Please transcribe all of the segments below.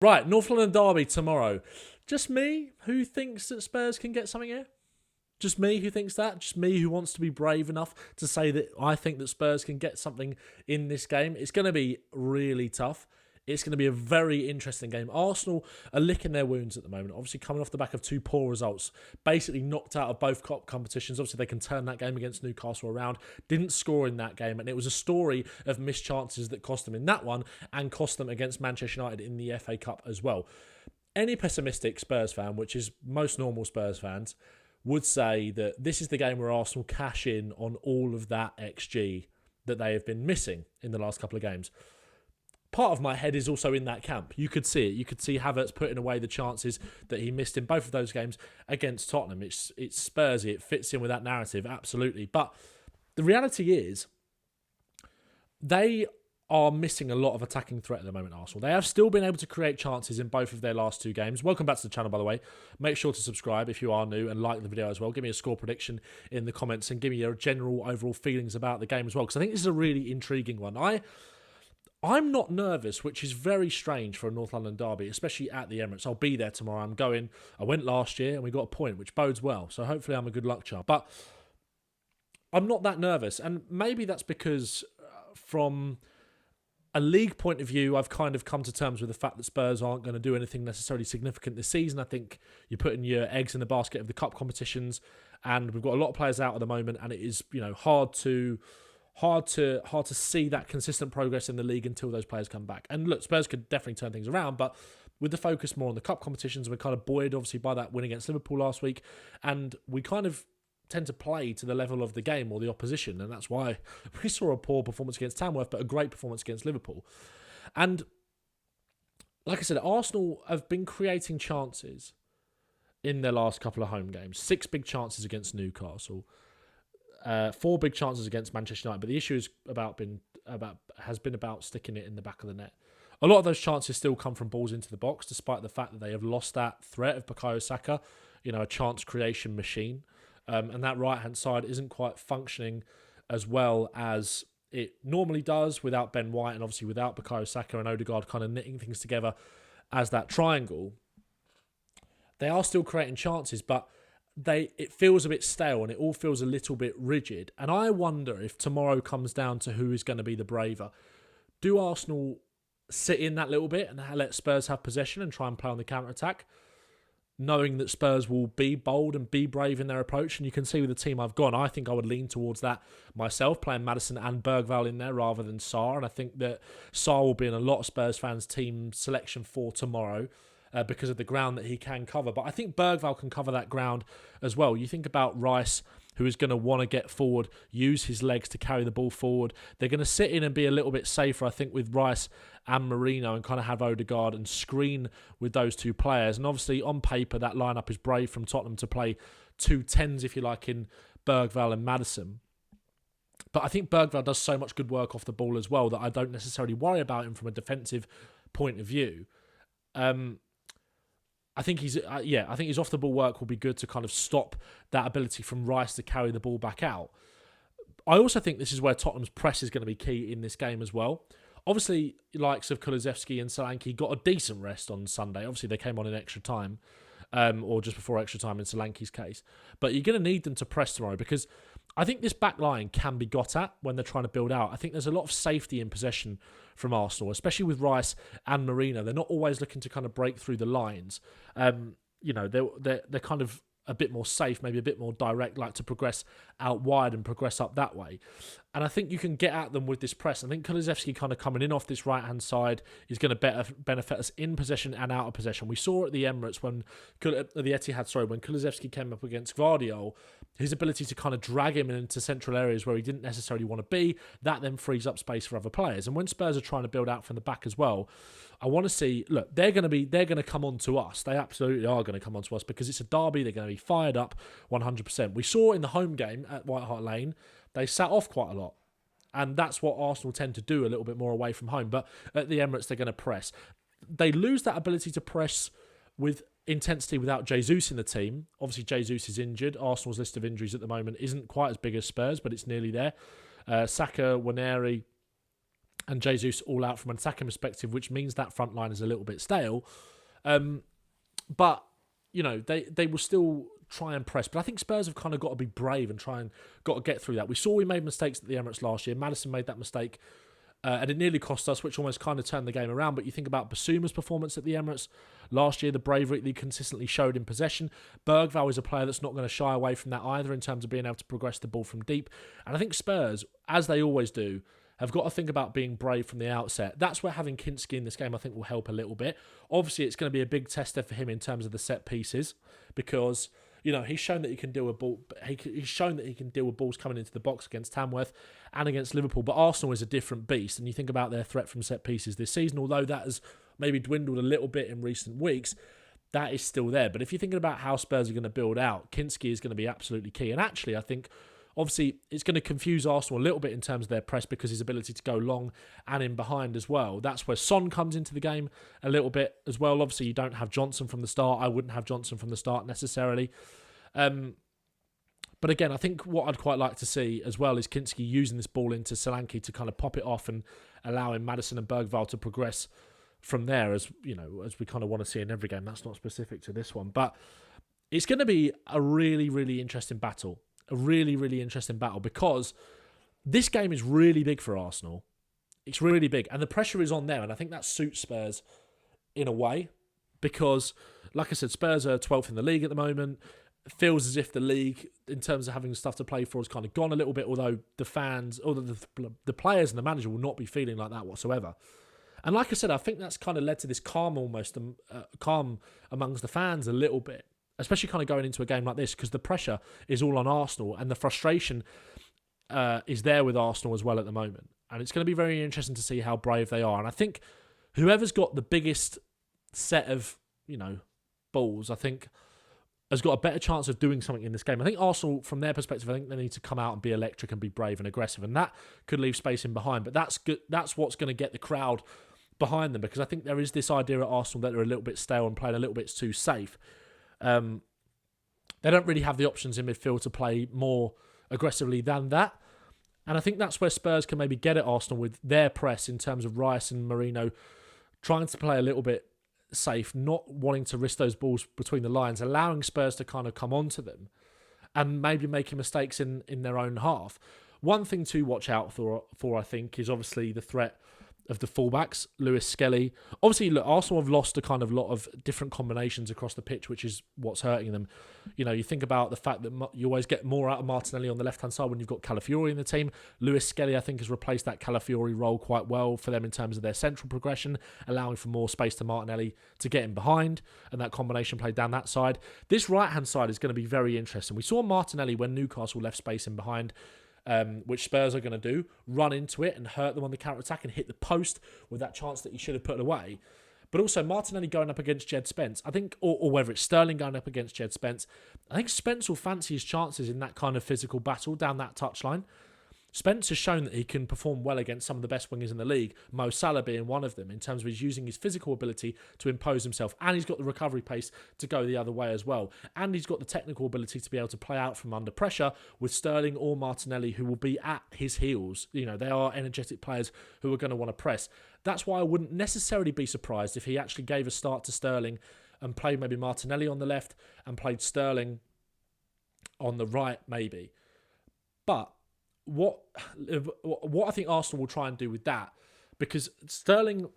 Right, North London derby tomorrow. Just me who thinks that Spurs can get something here? Just me who thinks that? Just me who wants to be brave enough to say that I think that Spurs can get something in this game? It's going to be really tough. It's going to be a very interesting game. Arsenal are licking their wounds at the moment, obviously coming off the back of two poor results, basically knocked out of both competitions. Obviously, they can turn that game against Newcastle around. Didn't score in that game, and it was a story of missed chances that cost them in that one and cost them against Manchester United in the FA Cup as well. Any pessimistic Spurs fan, which is most normal Spurs fans, would say that this is the game where Arsenal cash in on all of that XG that they have been missing in the last couple of games. Part of my head is also in that camp. You could see it. You could see Havertz putting away the chances that he missed in both of those games against Tottenham. It's Spursy. It fits in with that narrative, absolutely. But the reality is they are missing a lot of attacking threat at the moment, Arsenal. They have still been able to create chances in both of their last two games. Welcome back to the channel, by the way. Make sure to subscribe if you are new and like the video as well. Give me a score prediction in the comments and give me your general overall feelings about the game as well, because I think this is a really intriguing one. I'm not nervous, which is very strange for a North London derby, especially at the Emirates. I'll be there tomorrow. I went last year and we got a point, which bodes well. So hopefully I'm a good luck charm. But I'm not that nervous. And maybe that's because from a league point of view, I've kind of come to terms with the fact that Spurs aren't going to do anything necessarily significant this season. I think you're putting your eggs in the basket of the cup competitions, and we've got a lot of players out at the moment, and it is, hard to see that consistent progress in the league until those players come back. And look, Spurs could definitely turn things around, but with the focus more on the cup competitions, we're kind of buoyed obviously by that win against Liverpool last week, and we kind of tend to play to the level of the game or the opposition, and that's why we saw a poor performance against Tamworth, but a great performance against Liverpool. And like I said, Arsenal have been creating chances in their last couple of home games. 6 big chances against Newcastle, 4 big chances against Manchester United, but the issue is has been about sticking it in the back of the net. A lot of those chances still come from balls into the box, despite the fact that they have lost that threat of Bukayo Saka, a chance creation machine. And that right-hand side isn't quite functioning as well as it normally does without Ben White and obviously without Bukayo Saka and Odegaard kind of knitting things together as that triangle. They are still creating chances, but it feels a bit stale and it all feels a little bit rigid. And I wonder if tomorrow comes down to who is going to be the braver. Do Arsenal sit in that little bit and let Spurs have possession and try and play on the counter-attack, knowing that Spurs will be bold and be brave in their approach? And you can see with the team I've gone, I think I would lean towards that myself, playing Maddison and Bergvall in there rather than Sarr. And I think that Sarr will be in a lot of Spurs fans' team selection for tomorrow because of the ground that he can cover. But I think Bergvall can cover that ground as well. You think about Rice, who is going to want to get forward, use his legs to carry the ball forward. They're going to sit in and be a little bit safer, I think, with Rice and Marino, and kind of have Odegaard and screen with those two players. And obviously, on paper, that lineup is brave from Tottenham to play 2 10s, if you like, in Bergvall and Maddison. But I think Bergvall does so much good work off the ball as well that I don't necessarily worry about him from a defensive point of view. I think his off the ball work will be good to kind of stop that ability from Rice to carry the ball back out. I also think this is where Tottenham's press is going to be key in this game as well. Obviously, the likes of Kulusevski and Solanke got a decent rest on Sunday. Obviously, they came on in extra time, or just before extra time in Solanke's case. But you're going to need them to press tomorrow, because I think this back line can be got at when they're trying to build out. I think there's a lot of safety in possession from Arsenal, especially with Rice and Marino. They're not always looking to kind of break through the lines. They're kind of a bit more safe, maybe a bit more direct, like to progress out wide and progress up that way. And I think you can get at them with this press. I think Kulusevski kind of coming in off this right-hand side is going to benefit us in possession and out of possession. We saw at the Emirates when Kulusevski came up against Gvardiol, his ability to kind of drag him into central areas where he didn't necessarily want to be, that then frees up space for other players. And when Spurs are trying to build out from the back as well, I want to see, look, they're going to come on to us. They absolutely are going to come on to us because it's a derby. They're going to be fired up 100%. We saw in the home game at White Hart Lane, they sat off quite a lot. And that's what Arsenal tend to do a little bit more away from home. But at the Emirates, they're going to press. They lose that ability to press with intensity without Jesus in the team. Obviously, Jesus is injured. Arsenal's list of injuries at the moment isn't quite as big as Spurs, but it's nearly there. Saka, Waneri, and Jesus all out from an attacking perspective, which means that front line is a little bit stale. But, you know, they will still try and press. But I think Spurs have kind of got to be brave and got to get through that. We made mistakes at the Emirates last year. Maddison made that mistake, and it nearly cost us, which almost kind of turned the game around. But you think about Basuma's performance at the Emirates last year, the bravery that he consistently showed in possession. Bergvall is a player that's not going to shy away from that either in terms of being able to progress the ball from deep. And I think Spurs, as they always do, have got to think about being brave from the outset. That's where having Kinski in this game, I think, will help a little bit. Obviously, it's going to be a big tester for him in terms of the set pieces because, you know, he's shown that he can deal with ball. He's shown that he can deal with balls coming into the box against Tamworth and against Liverpool. But Arsenal is a different beast, and you think about their threat from set pieces this season. Although that has maybe dwindled a little bit in recent weeks, that is still there. But if you're thinking about how Spurs are going to build out, Kinski is going to be absolutely key. And actually, I think, obviously, it's going to confuse Arsenal a little bit in terms of their press because his ability to go long and in behind as well. That's where Son comes into the game a little bit as well. Obviously, you don't have Johnson from the start. I wouldn't have Johnson from the start necessarily. But again, I think what I'd quite like to see as well is Kinski using this ball into Solanke to kind of pop it off and allowing Maddison and Bergvall to progress from there, as you know, as we kind of want to see in every game. That's not specific to this one, but it's going to be a really, really interesting battle. A really, really interesting battle because this game is really big for Arsenal. It's really big, and the pressure is on them, and I think that suits Spurs in a way because, like I said, Spurs are 12th in the league at the moment. It feels as if the league, in terms of having stuff to play for, has kind of gone a little bit, although the fans, or the players and the manager will not be feeling like that whatsoever. And like I said, I think that's kind of led to this calm calm amongst the fans a little bit, especially kind of going into a game like this because the pressure is all on Arsenal and the frustration is there with Arsenal as well at the moment. And it's going to be very interesting to see how brave they are. And I think whoever's got the biggest set of, you know, balls, I think, has got a better chance of doing something in this game. I think Arsenal, from their perspective, I think they need to come out and be electric and be brave and aggressive. And that could leave space in behind. But that's good. That's what's going to get the crowd behind them because I think there is this idea at Arsenal that they're a little bit stale and playing a little bit too safe. They don't really have the options in midfield to play more aggressively than that. And I think that's where Spurs can maybe get at Arsenal with their press in terms of Rice and Marino trying to play a little bit safe, not wanting to risk those balls between the lines, allowing Spurs to kind of come onto them and maybe making mistakes in their own half. One thing to watch out for, I think, is obviously the threat of the fullbacks, Lewis Skelly. Obviously, look, Arsenal have lost a kind of lot of different combinations across the pitch, which is what's hurting them. You know, you think about the fact that you always get more out of Martinelli on the left-hand side when you've got Calafiori in the team. Lewis Skelly, I think, has replaced that Calafiori role quite well for them in terms of their central progression, allowing for more space to Martinelli to get in behind, and that combination play down that side. This right-hand side is going to be very interesting. We saw Martinelli when Newcastle left space in behind, which Spurs are going to do, run into it and hurt them on the counter-attack and hit the post with that chance that he should have put away. But also Martinelli going up against Jed Spence, I think, or whether it's Sterling going up against Jed Spence, I think Spence will fancy his chances in that kind of physical battle down that touchline. Spence has shown that he can perform well against some of the best wingers in the league, Mo Salah being one of them, in terms of his using his physical ability to impose himself, and he's got the recovery pace to go the other way as well, and he's got the technical ability to be able to play out from under pressure with Sterling or Martinelli, who will be at his heels. You know, they are energetic players who are going to want to press. That's why I wouldn't necessarily be surprised if he actually gave a start to Sterling and played maybe Martinelli on the left and played Sterling on the right maybe. But what I think Arsenal will try and do with that, because Sterling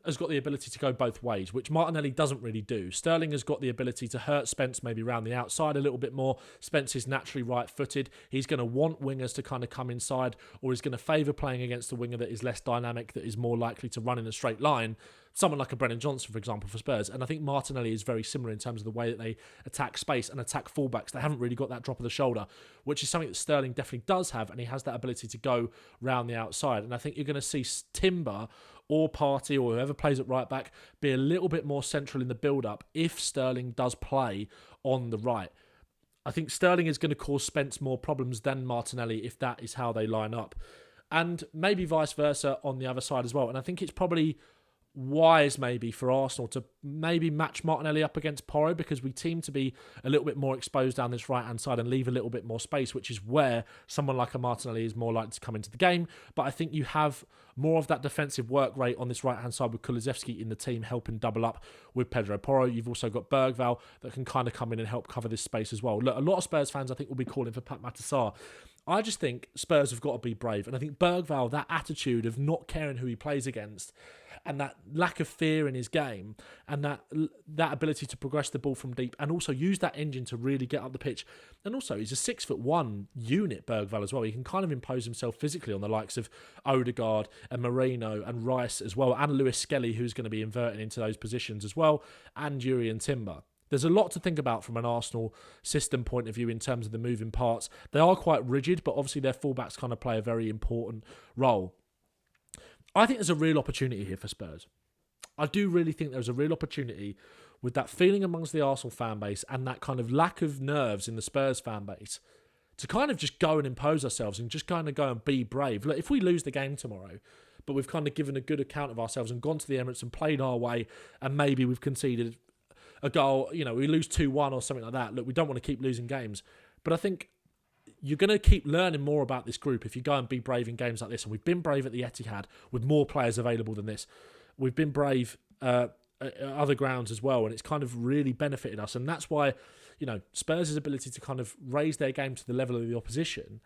has got the ability to go both ways, which Martinelli doesn't really do. Sterling has got the ability to hurt Spence maybe around the outside a little bit more. Spence is naturally right-footed. He's going to want wingers to kind of come inside, or he's going to favour playing against a winger that is less dynamic, that is more likely to run in a straight line. Someone like a Brennan Johnson, for example, for Spurs. And I think Martinelli is very similar in terms of the way that they attack space and attack fullbacks. They haven't really got that drop of the shoulder, which is something that Sterling definitely does have, and he has that ability to go round the outside. And I think you're going to see Timber or Partey or whoever plays at right back be a little bit more central in the build-up if Sterling does play on the right. I think Sterling is going to cause Spence more problems than Martinelli if that is how they line up. And maybe vice versa on the other side as well. And I think it's probably wise maybe for Arsenal to maybe match Martinelli up against Porro, because we seem to be a little bit more exposed down this right-hand side and leave a little bit more space, which is where someone like a Martinelli is more likely to come into the game. But I think you have more of that defensive work rate on this right-hand side with Kulusevski in the team helping double up with Pedro Porro. You've also got Bergvall that can kind of come in and help cover this space as well. Look, a lot of Spurs fans, I think, will be calling for Pat Matasar. I just think Spurs have got to be brave. And I think Bergvall, that attitude of not caring who he plays against and that lack of fear in his game and that ability to progress the ball from deep and also use that engine to really get up the pitch. And also, he's a 6'1" unit, Bergvall, as well. He can kind of impose himself physically on the likes of Odegaard and Moreno and Rice as well, and Lewis Skelly, who's going to be inverting into those positions as well, and Yuri and Timber. There's a lot to think about from an Arsenal system point of view in terms of the moving parts. They are quite rigid, but obviously their fullbacks kind of play a very important role. I think there's a real opportunity here for Spurs. I do really think there's a real opportunity with that feeling amongst the Arsenal fan base and that kind of lack of nerves in the Spurs fan base to kind of just go and impose ourselves and just kind of go and be brave. Look, if we lose the game tomorrow, but we've kind of given a good account of ourselves and gone to the Emirates and played our way and maybe we've conceded a goal, we lose 2-1 or something like that. Look, we don't want to keep losing games. But I think you're going to keep learning more about this group if you go and be brave in games like this. And we've been brave at the Etihad with more players available than this. We've been brave at other grounds as well, and it's kind of really benefited us. And that's why, Spurs' ability to kind of raise their game to the level of the opposition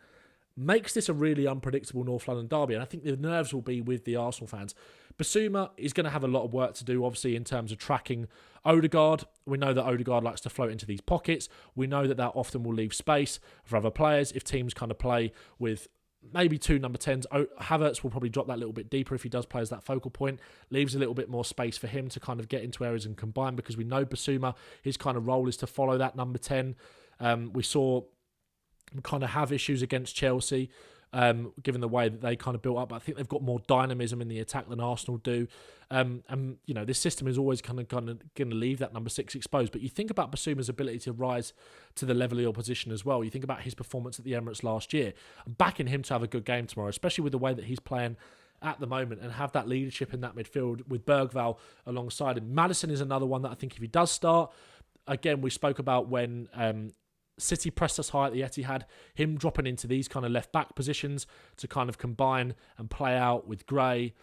makes this a really unpredictable North London derby. And I think the nerves will be with the Arsenal fans. Basuma is going to have a lot of work to do, obviously, in terms of tracking Odegaard. We know that Odegaard likes to float into these pockets. We know that often will leave space for other players if teams kind of play with maybe two number 10s. Havertz will probably drop that little bit deeper if he does play as that focal point. Leaves a little bit more space for him to kind of get into areas and combine, because we know Basuma, his kind of role is to follow that number 10. We saw him kind of have issues against Chelsea, given the way that they kind of built up. I think they've got more dynamism in the attack than Arsenal do. This system is always kind of going to leave that number 6 exposed. But you think about Basuma's ability to rise to the level of the opposition as well. You think about his performance at the Emirates last year. I'm backing him to have a good game tomorrow, especially with the way that he's playing at the moment and have that leadership in that midfield with Bergvall alongside him. Maddison is another one that I think if he does start, again, we spoke about when City pressed us high at the Etihad, him dropping into these kind of left-back positions to kind of combine and play out with Gray,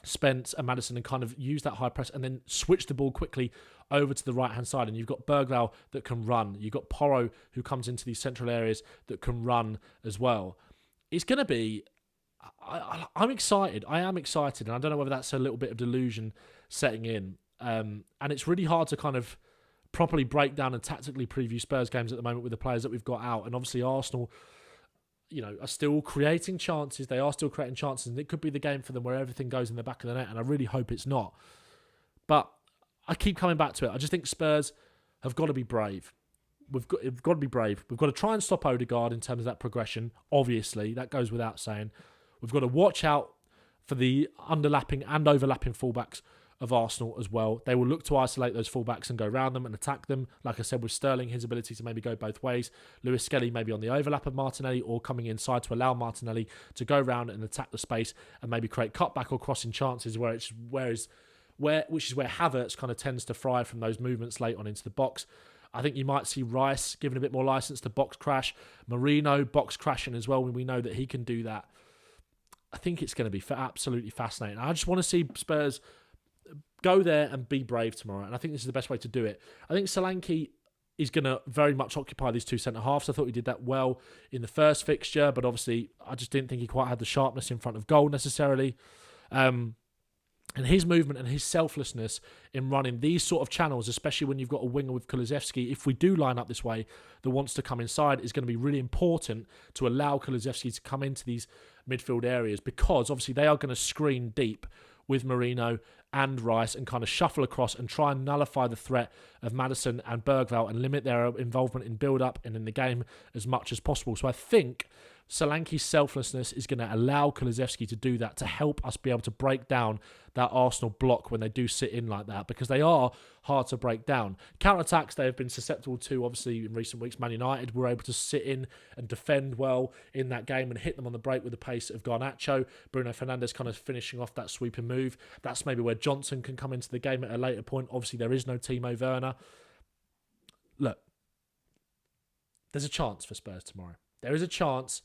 Spence and Maddison and kind of use that high press and then switch the ball quickly over to the right-hand side. And you've got Bergvall that can run. You've got Porro who comes into these central areas that can run as well. It's going to be... I'm excited. I am excited. And I don't know whether that's a little bit of delusion setting in. And it's really hard to kind of properly break down and tactically preview Spurs games at the moment with the players that we've got out. And obviously Arsenal, are still creating chances. They are still creating chances, and it could be the game for them where everything goes in the back of the net, and I really hope it's not. But I keep coming back to it. I just think Spurs have got to be brave. We've got to be brave. We've got to try and stop Odegaard in terms of that progression. Obviously, that goes without saying. We've got to watch out for the underlapping and overlapping fullbacks of Arsenal as well. They will look to isolate those fullbacks and go around them and attack them. Like I said, with Sterling, his ability to maybe go both ways. Lewis Skelly maybe on the overlap of Martinelli or coming inside to allow Martinelli to go around and attack the space and maybe create cutback or crossing chances which is where Havertz kind of tends to fry from those movements late on into the box. I think you might see Rice given a bit more license to box crash. Moreno box crashing as well when we know that he can do that. I think it's going to be absolutely fascinating. I just want to see Spurs go there and be brave tomorrow, and I think this is the best way to do it. I think Solanke is going to very much occupy these two centre-halves. I thought he did that well in the first fixture, but obviously I just didn't think he quite had the sharpness in front of goal necessarily. And his movement and his selflessness in running these sort of channels, especially when you've got a winger with Kulusevski, if we do line up this way, that wants to come inside, is going to be really important to allow Kulusevski to come into these midfield areas, because obviously they are going to screen deep with Moreno and Rice and kind of shuffle across and try and nullify the threat of Maddison and Bergvall and limit their involvement in build-up and in the game as much as possible. So I think Solanke's selflessness is going to allow Kulusevski to do that, to help us be able to break down that Arsenal block when they do sit in like that, because they are hard to break down. Counter-attacks they have been susceptible to, obviously, in recent weeks. Man United were able to sit in and defend well in that game and hit them on the break with the pace of Garnacho. Bruno Fernandes kind of finishing off that sweeping move. That's maybe where Johnson can come into the game at a later point. Obviously, there is no Timo Werner. Look, there's a chance for Spurs tomorrow. There is a chance.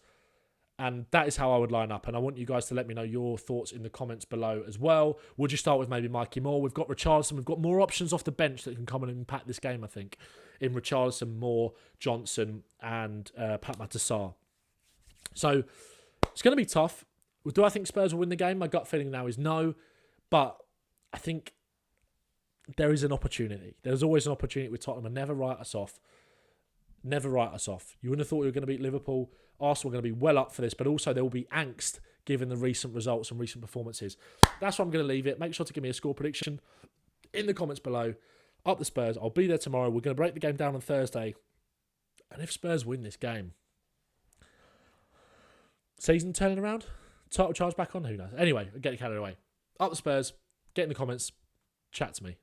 And that is how I would line up. And I want you guys to let me know your thoughts in the comments below as well. Would you start with maybe Mikey Moore? We've got Richarlison. We've got more options off the bench that can come and impact this game, I think. In Richarlison, Moore, Johnson, and Pat Matassar. So it's going to be tough. Do I think Spurs will win the game? My gut feeling now is no. But I think there is an opportunity. There's always an opportunity with Tottenham, and never write us off. Never write us off. You wouldn't have thought we were going to beat Liverpool. Arsenal are going to be well up for this, but also there will be angst given the recent results and recent performances. That's where I'm going to leave it. Make sure to give me a score prediction in the comments below. Up the Spurs. I'll be there tomorrow. We're going to break the game down on Thursday. And if Spurs win this game, season turning around? Title charge back on? Who knows? Anyway, I'll get carried away. Up the Spurs. Get in the comments. Chat to me.